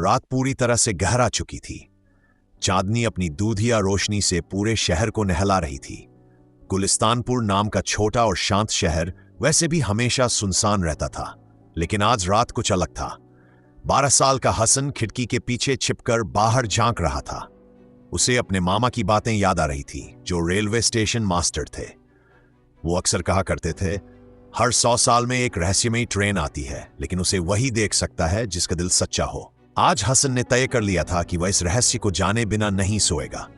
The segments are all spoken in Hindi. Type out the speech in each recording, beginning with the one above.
रात पूरी तरह से गहरा चुकी थी। चांदनी अपनी दूधिया रोशनी से पूरे शहर को नहला रही थी। गुलिस्तानपुर नाम का छोटा और शांत शहर वैसे भी हमेशा सुनसान रहता था, लेकिन आज रात कुछ अलग था। 12 साल का हसन खिड़की के पीछे छिपकर बाहर झांक रहा था। उसे अपने मामा की बातें याद आ रही थी, जो रेलवे स्टेशन मास्टर थे। वो अक्सर कहा करते थे, हर 100 साल में एक रहस्यमयी ट्रेन आती है, लेकिन उसे वही देख सकता है जिसका दिल सच्चा हो। आज हसन ने तय कर लिया था कि वह इस रहस्य को जाने बिना नहीं सोएगा।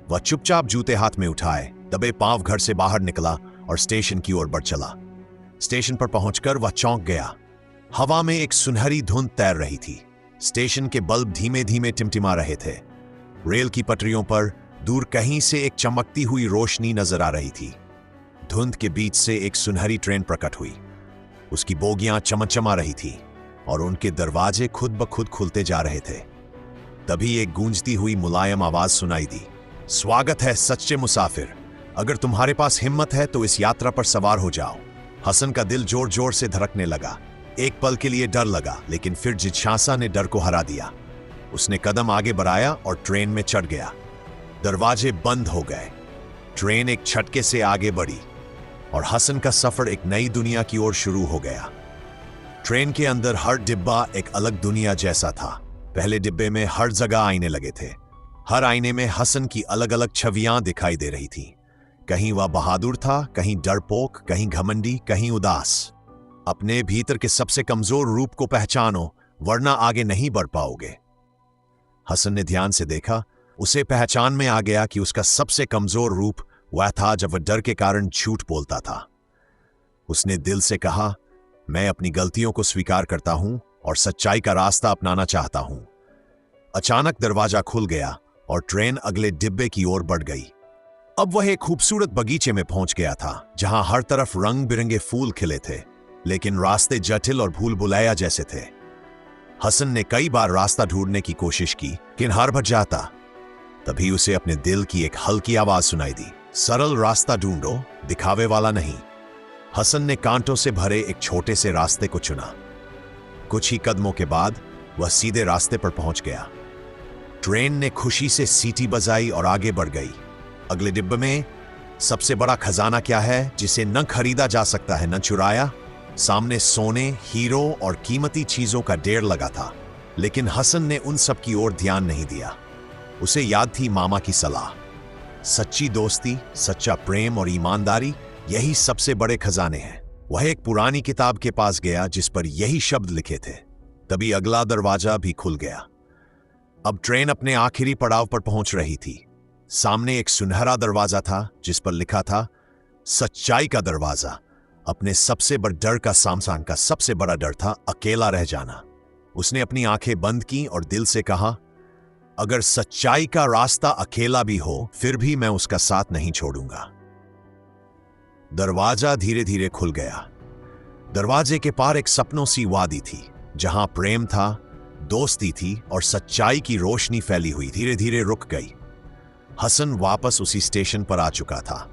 वह चुपचाप जूते हाथ में उठाए, दबे पांव घर से बाहर निकला और स्टेशन की ओर बढ़ चला। स्टेशन पर पहुंचकर वह चौंक गया। हवा में एक सुनहरी धुंध तैर रही थी। स्टेशन के बल्ब धीमे धीमे टिमटिमा रहे थे। रेल की पटरियों पर दूर कहीं से एक चमकती हुई रोशनी नजर आ रही थी। धुंध के बीच से एक सुनहरी ट्रेन प्रकट हुई। उसकी बोगियां चमचमा रही थी और उनके दरवाजे खुद ब खुद खुलते जा रहे थे। तभी एक गूंजती हुई मुलायम आवाज सुनाई दी, स्वागत है सच्चे मुसाफिर, अगर तुम्हारे पास हिम्मत है तो इस यात्रा पर सवार हो जाओ। हसन का दिल जोर जोर से धड़कने लगा। एक पल के लिए डर लगा, लेकिन फिर जिज्ञासा ने डर को हरा दिया। उसने कदम आगे बढ़ाया और ट्रेन में चढ़ गया। दरवाजे बंद हो गए। ट्रेन एक झटके से आगे बढ़ी और हसन का सफर एक नई दुनिया की ओर शुरू हो गया। ट्रेन के अंदर हर डिब्बा एक अलग दुनिया जैसा था। पहले डिब्बे में हर जगह आईने लगे थे। हर आईने में हसन की अलग अलग छवियां दिखाई दे रही थी। कहीं वह बहादुर था, कहीं डरपोक, कहीं घमंडी, कहीं उदास। अपने भीतर के सबसे कमजोर रूप को पहचानो, वरना आगे नहीं बढ़ पाओगे। हसन ने ध्यान से देखा। उसे पहचान में आ गया कि उसका सबसे कमजोर रूप वह था जब वह डर के कारण झूठ बोलता था। उसने दिल से कहा, मैं अपनी गलतियों को स्वीकार करता हूं और सच्चाई का रास्ता अपनाना चाहता हूं। अचानक दरवाजा खुल गया और ट्रेन अगले डिब्बे की ओर बढ़ गई। अब वह एक खूबसूरत बगीचे में पहुंच गया था, जहां हर तरफ रंग बिरंगे फूल खिले थे, लेकिन रास्ते जटिल और भूल भुलैया जैसे थे। हसन ने कई बार रास्ता ढूंढने की कोशिश की, लेकिन हार भर जाता। तभी उसे अपने दिल की एक हल्की आवाज सुनाई दी, सरल रास्ता ढूंढो, दिखावे वाला नहीं। हसन ने कांटों से भरे एक छोटे से रास्ते को चुना। कुछ ही कदमों के बाद वह सीधे रास्ते पर पहुंच गया। ट्रेन ने खुशी से सीटी बजाई और आगे बढ़ गई। अगले डिब्बे में सबसे बड़ा खजाना क्या है, जिसे न खरीदा जा सकता है न चुराया। सामने सोने, हीरो और कीमती चीजों का ढेर लगा था, लेकिन हसन ने उन सब की ओर ध्यान नहीं दिया। उसे याद थी मामा की सलाह, सच्ची दोस्ती, सच्चा प्रेम और ईमानदारी, यही सबसे बड़े खजाने हैं। वह एक पुरानी किताब के पास गया जिस पर यही शब्द लिखे थे। तभी अगला दरवाजा भी खुल गया। अब ट्रेन अपने आखिरी पड़ाव पर पहुंच रही थी। सामने एक सुनहरा दरवाजा था जिस पर लिखा था, सच्चाई का दरवाजा। अपने सबसे बड़े डर का सामना का सबसे बड़ा डर था अकेला रह जाना। उसने अपनी आंखें बंद की और दिल से कहा, अगर सच्चाई का रास्ता अकेला भी हो, फिर भी मैं उसका साथ नहीं छोड़ूंगा। दरवाजा धीरे धीरे खुल गया। दरवाजे के पार एक सपनों सी वादी थी, जहां प्रेम था, दोस्ती थी और सच्चाई की रोशनी फैली हुई। धीरे धीरे रुक गई। हसन वापस उसी स्टेशन पर आ चुका था।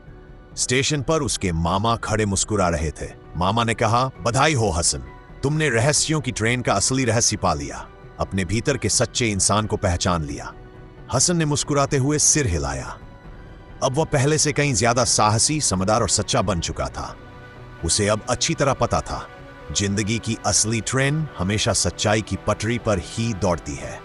स्टेशन पर उसके मामा खड़े मुस्कुरा रहे थे। मामा ने कहा, बधाई हो हसन, तुमने रहस्यों की ट्रेन का असली रहस्य पा लिया, अपने भीतर के सच्चे इंसान को पहचान लिया। हसन ने मुस्कुराते हुए सिर हिलाया। अब वह पहले से कहीं ज्यादा साहसी, समझदार और सच्चा बन चुका था। उसे अब अच्छी तरह पता था, जिंदगी की असली ट्रेन हमेशा सच्चाई की पटरी पर ही दौड़ती है।